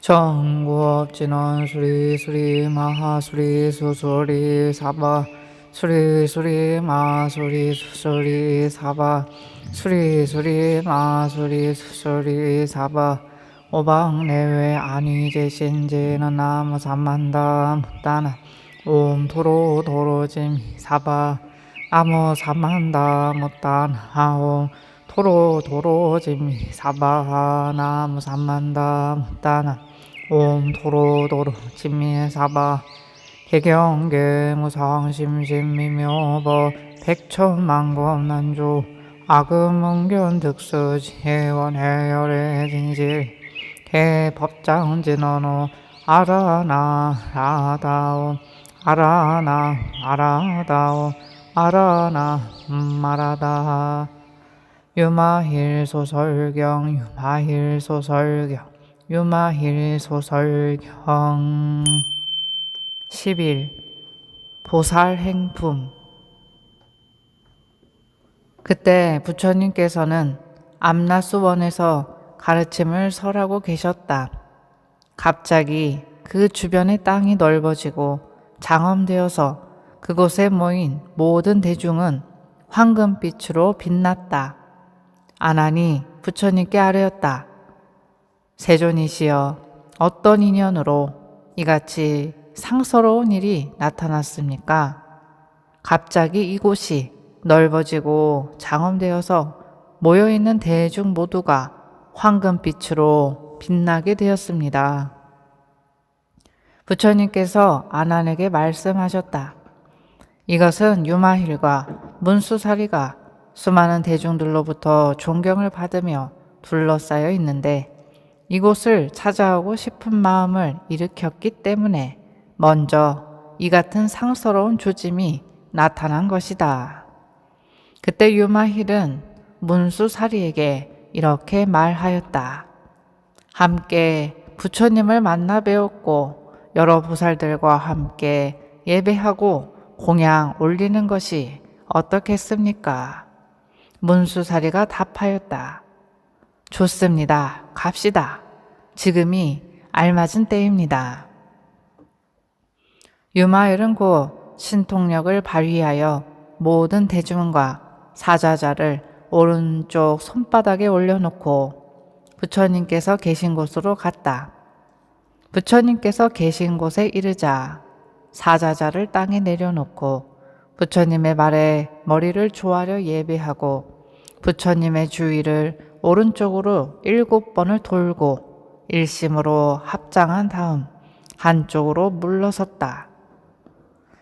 정구업진원 수리수리 마하수리 수수리 사바 수리수리 마수리 수수리 사바 수리수리 마수리 수수리 사바 오방내외 아니제신지는 나무 삼만다 묻다나 옴토로 도로짐 사바 나무 삼만다 묻다나 하옴 토로 도로짐 사바 나무 삼만다 묻다나 옴 토로 도로 진미 사바 개경계 무상심심미묘법 백천만검난조 악음응견 득수지 해원해열의 진실 개법장진언어 아라나 아다오 아라나 아라다오 아라나 아라다 유마힐소설경 유마힐소설경 유마힐소설경 11. 보살행품. 그때 부처님께서는 암라수원에서 가르침을 설하고 계셨다. 갑자기 그 주변의 땅이 넓어지고 장엄되어서 그곳에 모인 모든 대중은 황금빛으로 빛났다. 아난이 부처님께 아뢰었다. 세존이시여, 어떤 인연으로 이같이 상서로운 일이 나타났습니까? 갑자기 이곳이 넓어지고 장엄되어서 모여있는 대중 모두가 황금빛으로 빛나게 되었습니다. 부처님께서 아난에게 말씀하셨다. 이것은 유마힐과 문수사리가 수많은 대중들로부터 존경을 받으며 둘러싸여 있는데 이곳을 찾아오고 싶은 마음을 일으켰기 때문에 먼저 이 같은 상서로운 조짐이 나타난 것이다. 그때 유마힐은 문수사리에게 이렇게 말하였다. 함께 부처님을 만나 배웠고 여러 보살들과 함께 예배하고 공양 올리는 것이 어떻겠습니까? 문수사리가 답하였다. 좋습니다. 갑시다. 지금이 알맞은 때입니다. 유마힐은 곧 신통력을 발휘하여 모든 대중과 사자자를 오른쪽 손바닥에 올려놓고 부처님께서 계신 곳으로 갔다. 부처님께서 계신 곳에 이르자 사자자를 땅에 내려놓고 부처님의 발에 머리를 조아려 예배하고 부처님의 주위를 오른쪽으로 7번을 돌고 일심으로 합장한 다음 한쪽으로 물러섰다.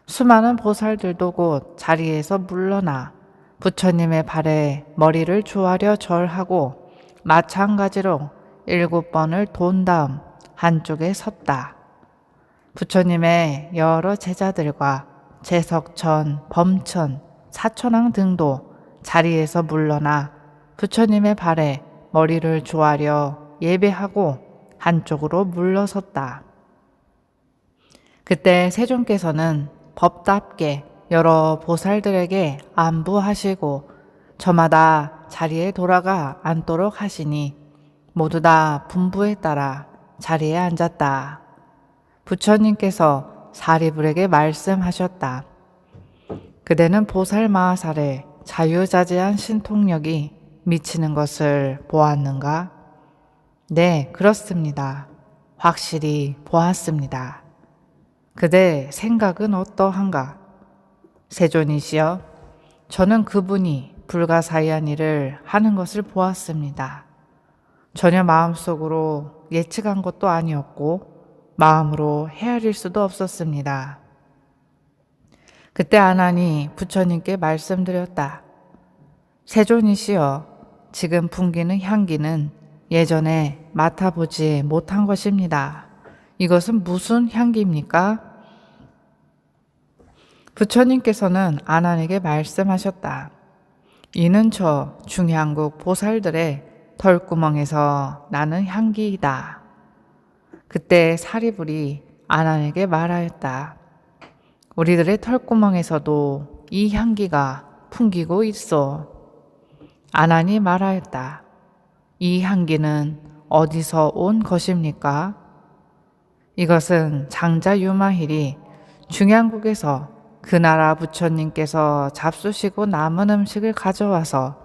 수많은 보살들도 곧 자리에서 물러나 부처님의 발에 머리를 조아려 절하고 마찬가지로 7번을 돈 다음 한쪽에 섰다. 부처님의 여러 제자들과 제석천, 범천, 사천왕 등도 자리에서 물러나 부처님의 발에 머리를 조아려 예배하고 한쪽으로 물러섰다. 그때 세존께서는 법답게 여러 보살들에게 안부하시고 저마다 자리에 돌아가 앉도록 하시니 모두 다 분부에 따라 자리에 앉았다. 부처님께서 사리불에게 말씀하셨다. 그대는 보살 마하살의 자유자재한 신통력이 미치는 것을 보았는가? 네, 그렇습니다. 확실히 보았습니다. 그대 생각은 어떠한가? 세존이시여, 저는 그분이 불가사의한 일을 하는 것을 보았습니다. 전혀 마음속으로 예측한 것도 아니었고 마음으로 헤아릴 수도 없었습니다. 그때 아난이 부처님께 말씀드렸다. 세존이시여, 지금 풍기는 향기는 예전에 맡아보지 못한 것입니다. 이것은 무슨 향기입니까? 부처님께서는 아난에게 말씀하셨다. 이는 저 중향국 보살들의 털구멍에서 나는 향기이다. 그때 사리불이 아난에게 말하였다. 우리들의 털구멍에서도 이 향기가 풍기고 있어. 아난이 말하였다. 이 향기는 어디서 온 것입니까? 이것은 장자 유마힐이 중양국에서 그 나라 부처님께서 잡수시고 남은 음식을 가져와서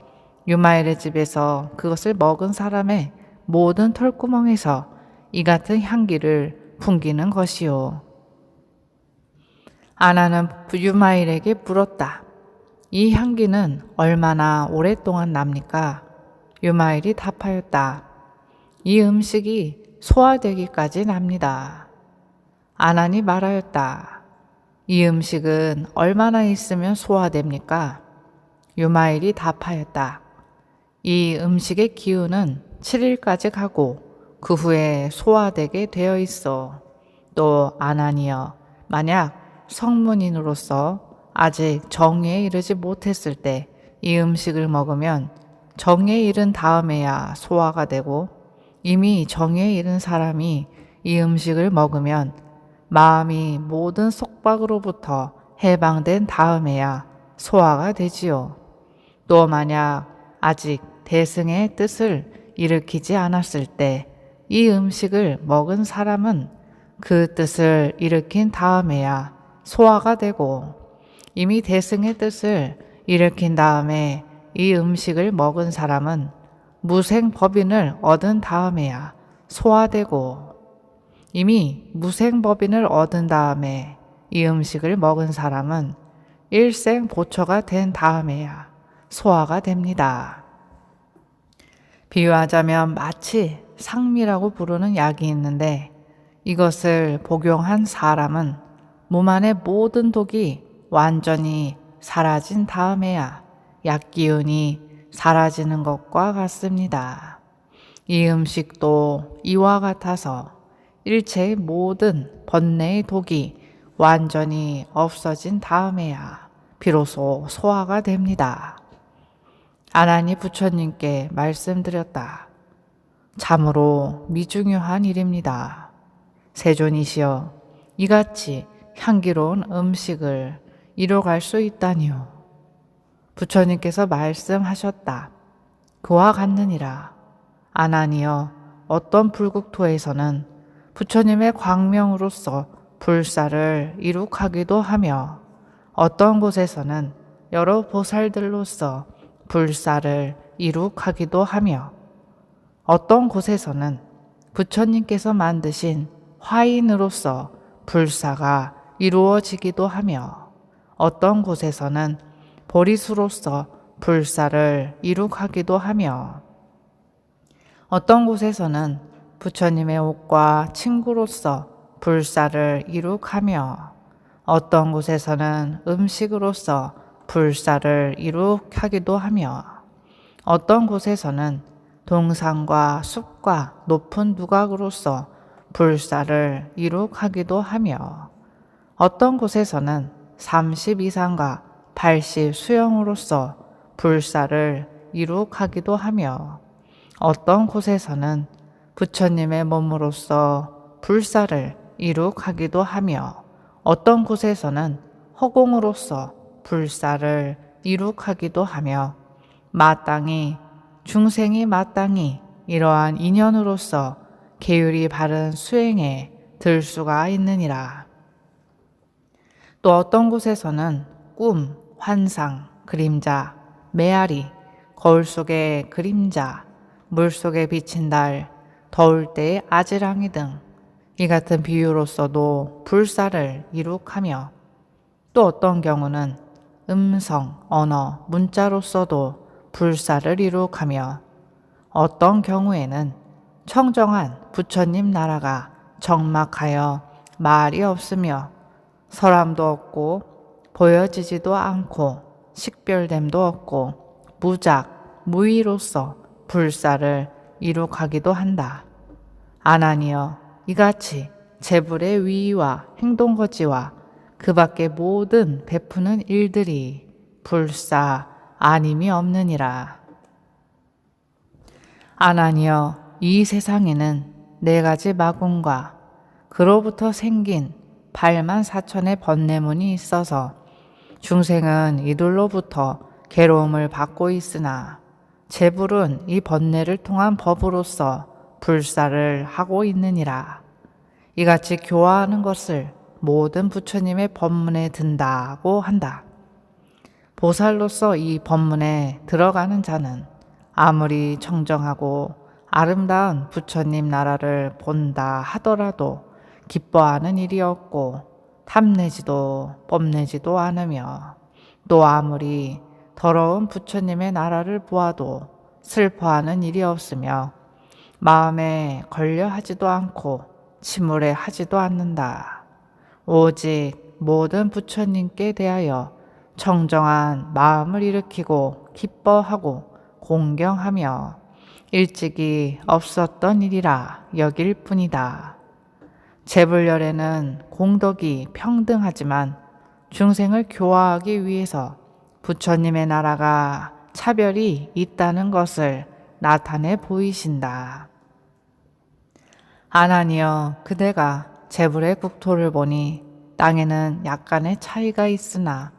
유마일의 집에서 그것을 먹은 사람의 모든 털구멍에서 이 같은 향기를 풍기는 것이요. 아나는 유마일에게 물었다. 이 향기는 얼마나 오랫동안 납니까? 유마일이 답하였다. 이 음식이 소화되기까지 납니다. 아난이 말하였다. 이 음식은 얼마나 있으면 소화됩니까? 유마일이 답하였다. 이 음식의 기운은 7일까지 가고 그 후에 소화되게 되어 있어. 또 아나니여, 만약 성문인으로서 아직 정의에 이르지 못했을 때 이 음식을 먹으면 정의에 이른 다음에야 소화가 되고, 이미 정의에 이른 사람이 이 음식을 먹으면 마음이 모든 속박으로부터 해방된 다음에야 소화가 되지요. 또 만약 아직 대승의 뜻을 일으키지 않았을 때 이 음식을 먹은 사람은 그 뜻을 일으킨 다음에야 소화가 되고, 이미 대승의 뜻을 일으킨 다음에 이 음식을 먹은 사람은 무생법인을 얻은 다음에야 소화되고, 이미 무생법인을 얻은 다음에 이 음식을 먹은 사람은 일생보처가 된 다음에야 소화가 됩니다. 비유하자면 마치 상미라고 부르는 약이 있는데, 이것을 복용한 사람은 몸 안의 모든 독이 완전히 사라진 다음에야 약기운이 사라지는 것과 같습니다. 이 음식도 이와 같아서 일체의 모든 번뇌의 독이 완전히 없어진 다음에야 비로소 소화가 됩니다. 아난이 부처님께 말씀드렸다. 참으로 미중요한 일입니다. 세존이시여, 이같이 향기로운 음식을 이뤄갈 수 있다니요. 부처님께서 말씀하셨다. 그와 같느니라. 아난이여, 어떤 불국토에서는 부처님의 광명으로서 불사를 이룩하기도 하며, 어떤 곳에서는 여러 보살들로서 불사를 이룩하기도 하며, 어떤 곳에서는 부처님께서 만드신 화인으로서 불사가 이루어지기도 하며, 어떤 곳에서는 보리수로서 불사를 이룩하기도 하며, 어떤 곳에서는 부처님의 옷과 친구로서 불사를 이룩하며, 어떤 곳에서는 음식으로서 불사를 이룩하기도 하며, 어떤 곳에서는 동산과 숲과 높은 누각으로서 불사를 이룩하기도 하며, 어떤 곳에서는 30 이상과 80 수영으로서 불사를 이룩하기도 하며, 어떤 곳에서는 부처님의 몸으로서 불사를 이룩하기도 하며, 어떤 곳에서는 허공으로서 불사를 이룩하기도 하며, 마땅히 중생이 마땅히 이러한 인연으로서 계율이 바른 수행에 들 수가 있느니라. 또 어떤 곳에서는 꿈, 환상, 그림자, 메아리, 거울 속의 그림자, 물 속에 비친 달, 더울 때의 아지랑이 등 이 같은 비유로서도 불사를 이룩하며, 또 어떤 경우는 음성, 언어, 문자로서도 불사를 이룩하며, 어떤 경우에는 청정한 부처님 나라가 적막하여 말이 없으며 사람도 없고 보여지지도 않고 식별됨도 없고 무작, 무위로서 불사를 이룩하기도 한다. 아나니여, 이같이 재불의 위와 행동거지와 그 밖의 모든 베푸는 일들이 불사 아님이 없느니라. 아나니여, 이 세상에는 4가지 마군과 그로부터 생긴 8만 4천의 번뇌문이 있어서 중생은 이들로부터 괴로움을 받고 있으나, 재불은 이 번뇌를 통한 법으로서 불사를 하고 있느니라. 이같이 교화하는 것을 모든 부처님의 법문에 든다고 한다. 보살로서 이 법문에 들어가는 자는 아무리 청정하고 아름다운 부처님 나라를 본다 하더라도 기뻐하는 일이 없고 탐내지도 뽐내지도 않으며, 또 아무리 더러운 부처님의 나라를 보아도 슬퍼하는 일이 없으며 마음에 걸려 하지도 않고 침울해 하지도 않는다. 오직 모든 부처님께 대하여 청정한 마음을 일으키고 기뻐하고 공경하며 일찍이 없었던 일이라 여길 뿐이다. 제불열에는 공덕이 평등하지만 중생을 교화하기 위해서 부처님의 나라가 차별이 있다는 것을 나타내 보이신다. 아나니여, 그대가 제불의 국토를 보니 땅에는 약간의 차이가 있으나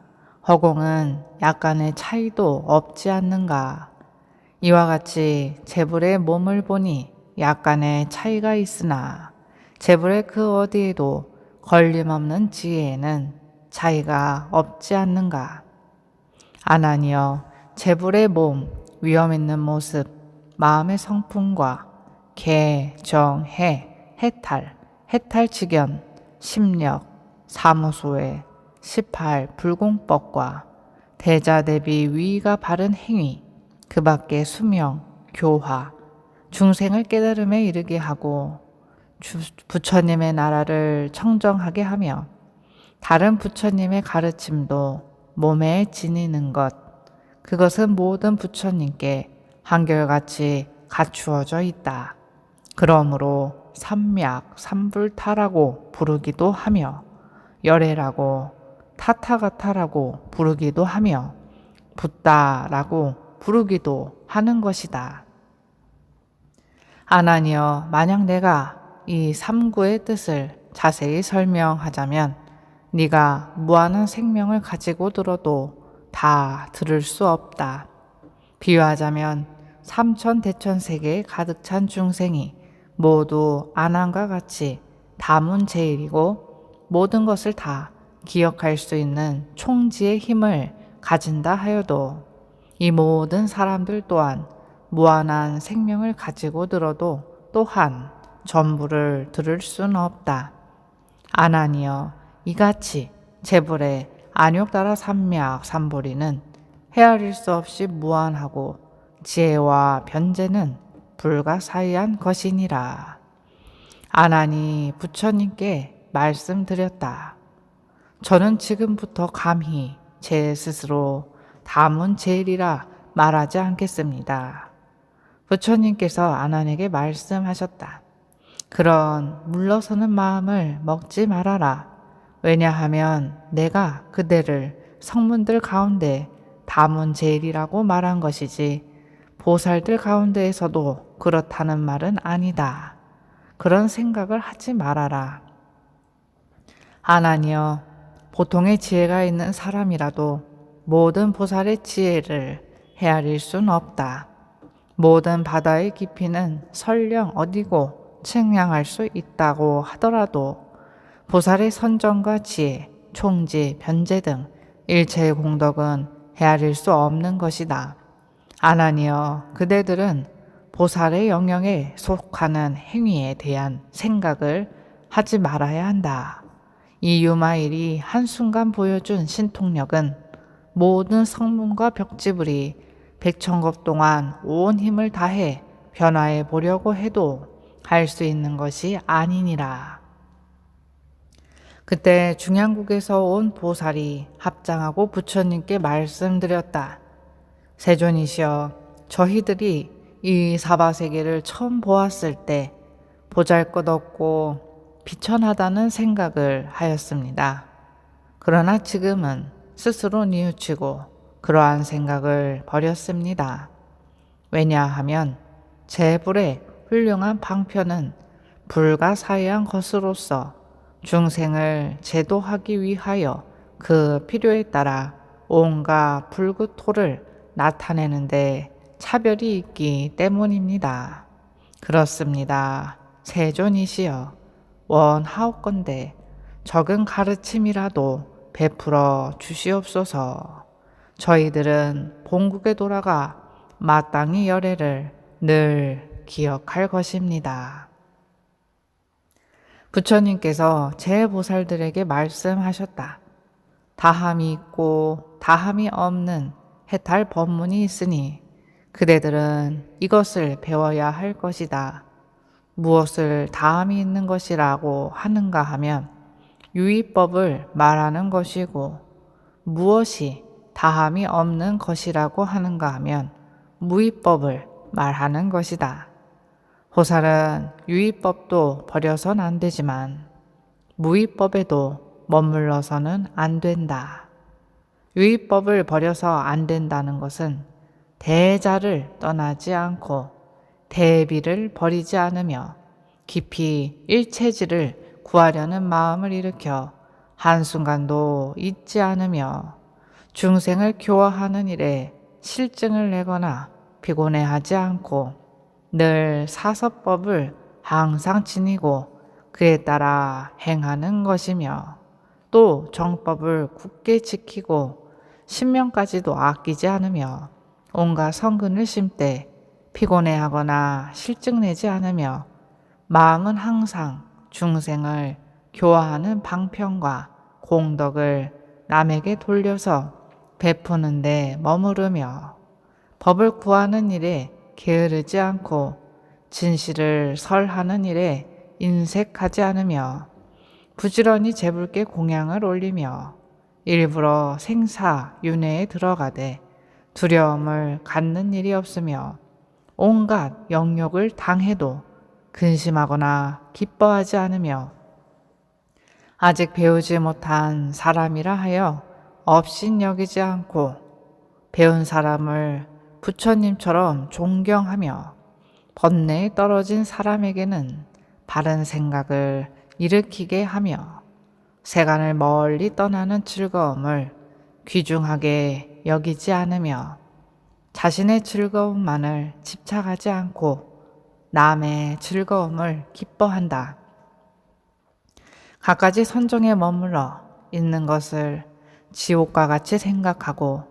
허공은 약간의 차이도 없지 않는가. 이와 같이 제불의 몸을 보니 약간의 차이가 있으나 제불의 그 어디에도 걸림없는 지혜에는 차이가 없지 않는가. 아나니여, 제불의 몸, 위험 있는 모습, 마음의 성품과 개, 정, 해탈, 심력, 사무소회, 18 불공법과 대자대비 위가 바른 행위, 그 밖에 수명, 교화, 중생을 깨달음에 이르게 하고 부처님의 나라를 청정하게 하며 다른 부처님의 가르침도 몸에 지니는 것, 그것은 모든 부처님께 한결같이 갖추어져 있다. 그러므로 삼맥, 삼불타라고 부르기도 하며 열애라고 타타가타라고 부르기도 하며 붓다라고 부르기도 하는 것이다. 아나니여, 만약 내가 이 삼구의 뜻을 자세히 설명하자면 네가 무한한 생명을 가지고 들어도 다 들을 수 없다. 비유하자면 삼천대천세계에 가득 찬 중생이 모두 아난과 같이 다문제일이고 모든 것을 다 기억할 수 있는 총지의 힘을 가진다 하여도 이 모든 사람들 또한 무한한 생명을 가지고 들어도 또한 전부를 들을 수는 없다. 아나니여, 이같이 제불의 안욕다라 삼맥 삼보리는 헤아릴 수 없이 무한하고 지혜와 변제는 불가사의한 것이니라. 아나니 부처님께 말씀드렸다. 저는 지금부터 감히 제 스스로 다문제일이라 말하지 않겠습니다. 부처님께서 아난에게 말씀하셨다. 그런 물러서는 마음을 먹지 말아라. 왜냐하면 내가 그대를 성문들 가운데 다문제일이라고 말한 것이지 보살들 가운데에서도 그렇다는 말은 아니다. 그런 생각을 하지 말아라. 아나니여, 보통의 지혜가 있는 사람이라도 모든 보살의 지혜를 헤아릴 수는 없다. 모든 바다의 깊이는 설령 어디고 측량할 수 있다고 하더라도 보살의 선정과 지혜, 총지, 변제 등 일체의 공덕은 헤아릴 수 없는 것이다. 아나니여, 그대들은 보살의 영역에 속하는 행위에 대한 생각을 하지 말아야 한다. 이 유마일이 한순간 보여준 신통력은 모든 성문과 벽지불이 백천급 동안 온 힘을 다해 변화해 보려고 해도 할 수 있는 것이 아니니라. 그때 중양국에서 온 보살이 합장하고 부처님께 말씀드렸다. 세존이시여, 저희들이 이 사바세계를 처음 보았을 때 보잘것없고 비천하다는 생각을 하였습니다. 그러나 지금은 스스로 뉘우치고 그러한 생각을 버렸습니다. 왜냐하면 제불의 훌륭한 방편은 불가사의한 것으로서 중생을 제도하기 위하여 그 필요에 따라 온갖 불구토를 나타내는데 차별이 있기 때문입니다. 그렇습니다. 세존이시여, 원하옵건대 적은 가르침이라도 베풀어 주시옵소서. 저희들은 본국에 돌아가 마땅히 열애를 늘 기억할 것입니다. 부처님께서 제 보살들에게 말씀하셨다. 다함이 있고 다함이 없는 해탈 법문이 있으니 그대들은 이것을 배워야 할 것이다. 무엇을 다함이 있는 것이라고 하는가 하면 유의법을 말하는 것이고, 무엇이 다함이 없는 것이라고 하는가 하면 무의법을 말하는 것이다. 보살은 유의법도 버려선 안 되지만 무의법에도 머물러서는 안 된다. 유의법을 버려서 안 된다는 것은 대자를 떠나지 않고 대비를 버리지 않으며 깊이 일체지를 구하려는 마음을 일으켜 한순간도 잊지 않으며 중생을 교화하는 일에 실증을 내거나 피곤해하지 않고 늘 사서법을 항상 지니고 그에 따라 행하는 것이며 또 정법을 굳게 지키고 신명까지도 아끼지 않으며 온갖 성근을 심되 피곤해하거나 실증내지 않으며 마음은 항상 중생을 교화하는 방편과 공덕을 남에게 돌려서 베푸는 데 머무르며 법을 구하는 일에 게으르지 않고 진실을 설하는 일에 인색하지 않으며 부지런히 재불께 공양을 올리며 일부러 생사윤회에 들어가되 두려움을 갖는 일이 없으며 온갖 영욕을 당해도 근심하거나 기뻐하지 않으며 아직 배우지 못한 사람이라 하여 업신여기지 않고 배운 사람을 부처님처럼 존경하며 번뇌에 떨어진 사람에게는 바른 생각을 일으키게 하며 세간을 멀리 떠나는 즐거움을 귀중하게 여기지 않으며 자신의 즐거움만을 집착하지 않고 남의 즐거움을 기뻐한다. 갖가지 선정에 머물러 있는 것을 지옥과 같이 생각하고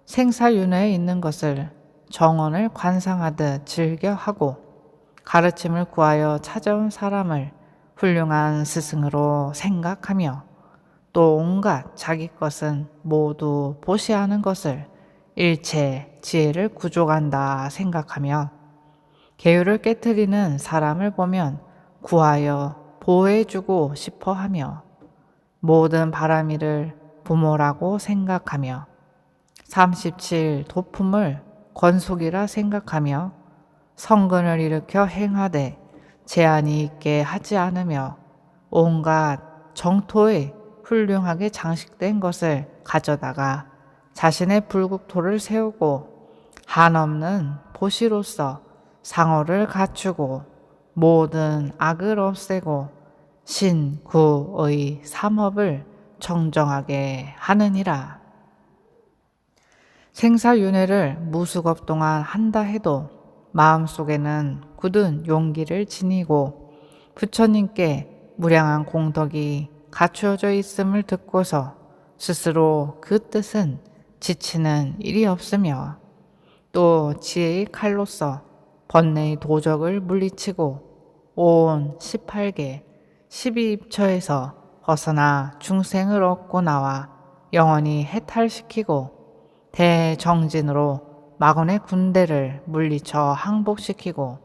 생사윤회에 있는 것을 정원을 관상하듯 즐겨하고 가르침을 구하여 찾아온 사람을 훌륭한 스승으로 생각하며 또 온갖 자기 것은 모두 보시하는 것을 일체 지혜를 구족한다 생각하며 계율을 깨트리는 사람을 보면 구하여 보호해주고 싶어 하며 모든 바람이를 부모라고 생각하며 37 도품을 권속이라 생각하며 성근을 일으켜 행하되 제한이 있게 하지 않으며 온갖 정토에 훌륭하게 장식된 것을 가져다가 자신의 불국토를 세우고 한없는 보시로서 상호를 갖추고 모든 악을 없애고 신구의 삼업을 정정하게 하느니라. 생사윤회를 무수겁 동안 한다 해도 마음속에는 굳은 용기를 지니고 부처님께 무량한 공덕이 갖추어져 있음을 듣고서 스스로 그 뜻은 지치는 일이 없으며 또 지혜의 칼로서 번뇌의 도적을 물리치고 온 18개 12입처에서 벗어나 중생을 얻고 나와 영원히 해탈시키고 대정진으로 마건의 군대를 물리쳐 항복시키고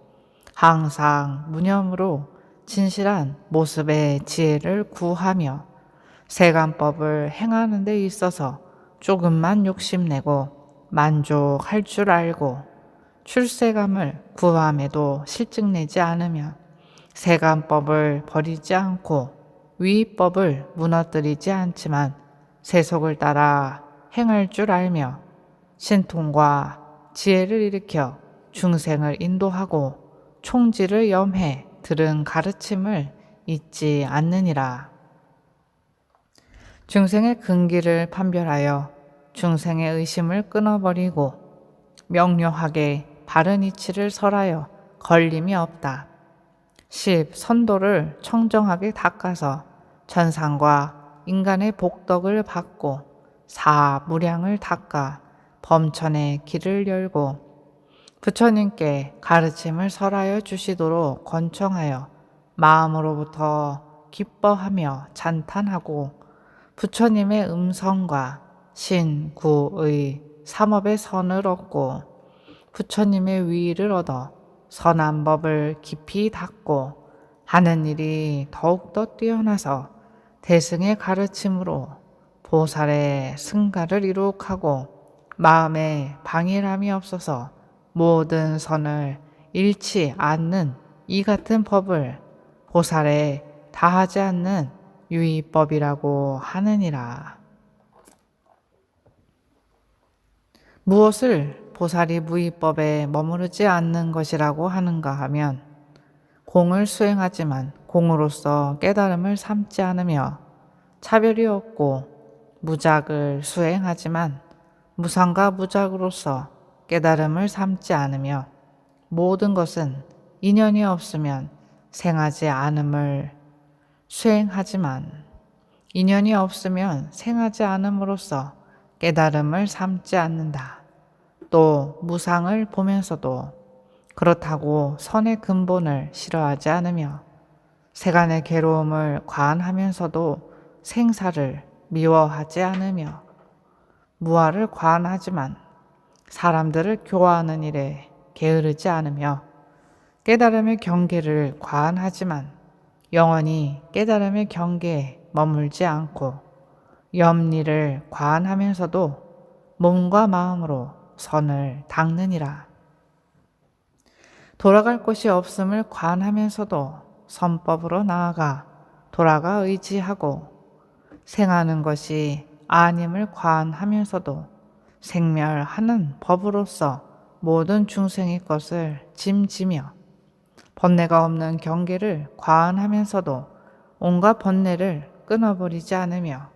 항상 무념으로 진실한 모습의 지혜를 구하며 세간법을 행하는 데 있어서 조금만 욕심내고 만족할 줄 알고 출세감을 구함에도 실증내지 않으며 세간법을 버리지 않고 위법을 무너뜨리지 않지만 세속을 따라 행할 줄 알며 신통과 지혜를 일으켜 중생을 인도하고 총지를 염해 들은 가르침을 잊지 않느니라. 중생의 근기를 판별하여 중생의 의심을 끊어버리고 명료하게 바른 이치를 설하여 걸림이 없다. 10. 선도를 청정하게 닦아서 천상과 인간의 복덕을 받고 4. 무량을 닦아 범천의 길을 열고 부처님께 가르침을 설하여 주시도록 권청하여 마음으로부터 기뻐하며 찬탄하고 부처님의 음성과 신구의 삼업의 선을 얻고 부처님의 위의를 얻어 선한 법을 깊이 닦고 하는 일이 더욱더 뛰어나서 대승의 가르침으로 보살의 승가를 이룩하고 마음에 방일함이 없어서 모든 선을 잃지 않는 이 같은 법을 보살에 다하지 않는 유의법이라고 하느니라. 무엇을 보살이 무의법에 머무르지 않는 것이라고 하는가 하면 공을 수행하지만 공으로서 깨달음을 삼지 않으며 차별이 없고 무작을 수행하지만 무상과 무작으로서 깨달음을 삼지 않으며 모든 것은 인연이 없으면 생하지 않음을 수행하지만 인연이 없으면 생하지 않음으로써 깨달음을 삼지 않는다. 또 무상을 보면서도 그렇다고 선의 근본을 싫어하지 않으며 세간의 괴로움을 관하면서도 생사를 미워하지 않으며 무아를 관하지만 사람들을 교화하는 일에 게으르지 않으며 깨달음의 경계를 관하지만 영원히 깨달음의 경계에 머물지 않고 염리를 관하면서도 몸과 마음으로 선을 닦느니라. 돌아갈 곳이 없음을 관하면서도 선법으로 나아가 돌아가 의지하고 생하는 것이 아님을 관하면서도 생멸하는 법으로서 모든 중생의 것을 짐지며 번뇌가 없는 경계를 관하면서도 온갖 번뇌를 끊어버리지 않으며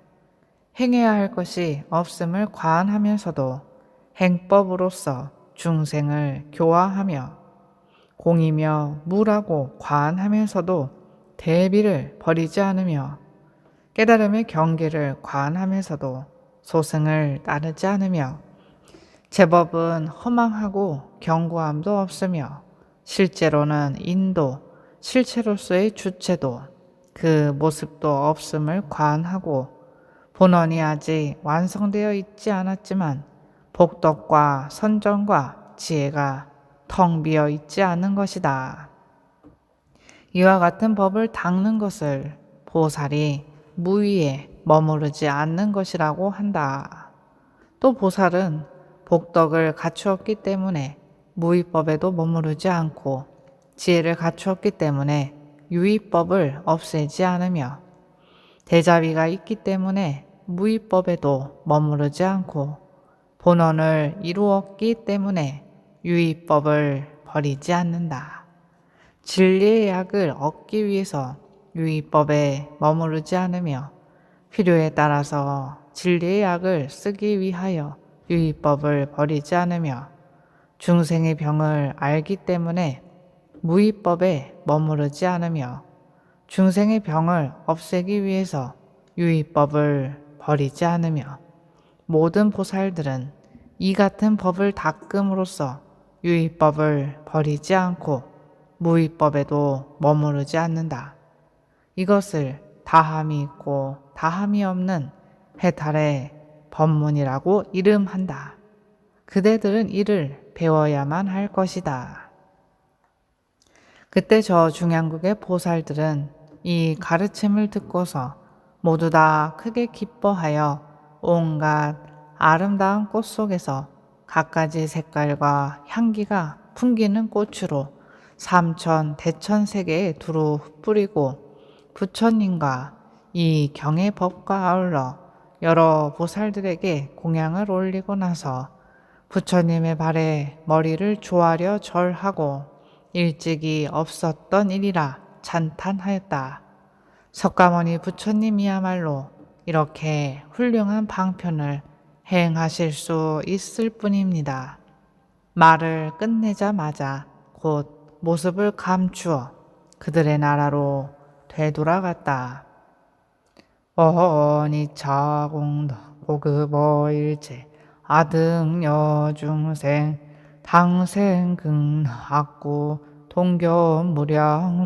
행해야 할 것이 없음을 관하면서도 행법으로서 중생을 교화하며 공이며 무라고 관하면서도 대비를 버리지 않으며 깨달음의 경계를 관하면서도 소승을 따르지 않으며 제법은 허망하고 견고함도 없으며 실제로는 인도, 실체로서의 주체도 그 모습도 없음을 관하고 본원이 아직 완성되어 있지 않았지만 복덕과 선정과 지혜가 텅 비어 있지 않은 것이다. 이와 같은 법을 닦는 것을 보살이 무위에 머무르지 않는 것이라고 한다. 또 보살은 복덕을 갖추었기 때문에 무위법에도 머무르지 않고 지혜를 갖추었기 때문에 유의법을 없애지 않으며 대자비가 있기 때문에 무위법에도 머무르지 않고 본원을 이루었기 때문에 유의법을 버리지 않는다. 진리의 약을 얻기 위해서 유의법에 머무르지 않으며 필요에 따라서 진리의 약을 쓰기 위하여 유의법을 버리지 않으며 중생의 병을 알기 때문에 무의법에 머무르지 않으며 중생의 병을 없애기 위해서 유의법을 버리지 않으며 모든 보살들은 이 같은 법을 닦음으로써 유의법을 버리지 않고 무의법에도 머무르지 않는다. 이것을 다함이 있고 다함이 없는 해탈의 법문이라고 이름한다. 그대들은 이를 배워야만 할 것이다. 그때 저 중양국의 보살들은 이 가르침을 듣고서 모두 다 크게 기뻐하여 온갖 아름다운 꽃 속에서 갖가지 색깔과 향기가 풍기는 꽃으로 삼천 대천세계에 두루 뿌리고 부처님과 이 경의 법과 아울러 여러 보살들에게 공양을 올리고 나서 부처님의 발에 머리를 조아려 절하고 일찍이 없었던 일이라 찬탄하였다. 석가모니 부처님이야말로 이렇게 훌륭한 방편을 행하실 수 있을 뿐입니다. 말을 끝내자마자 곧 모습을 감추어 그들의 나라로 되돌아갔다. 어니차공덕 고급어일체 아등여중생 당생근악구 동교무량수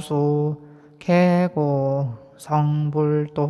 계고 성불도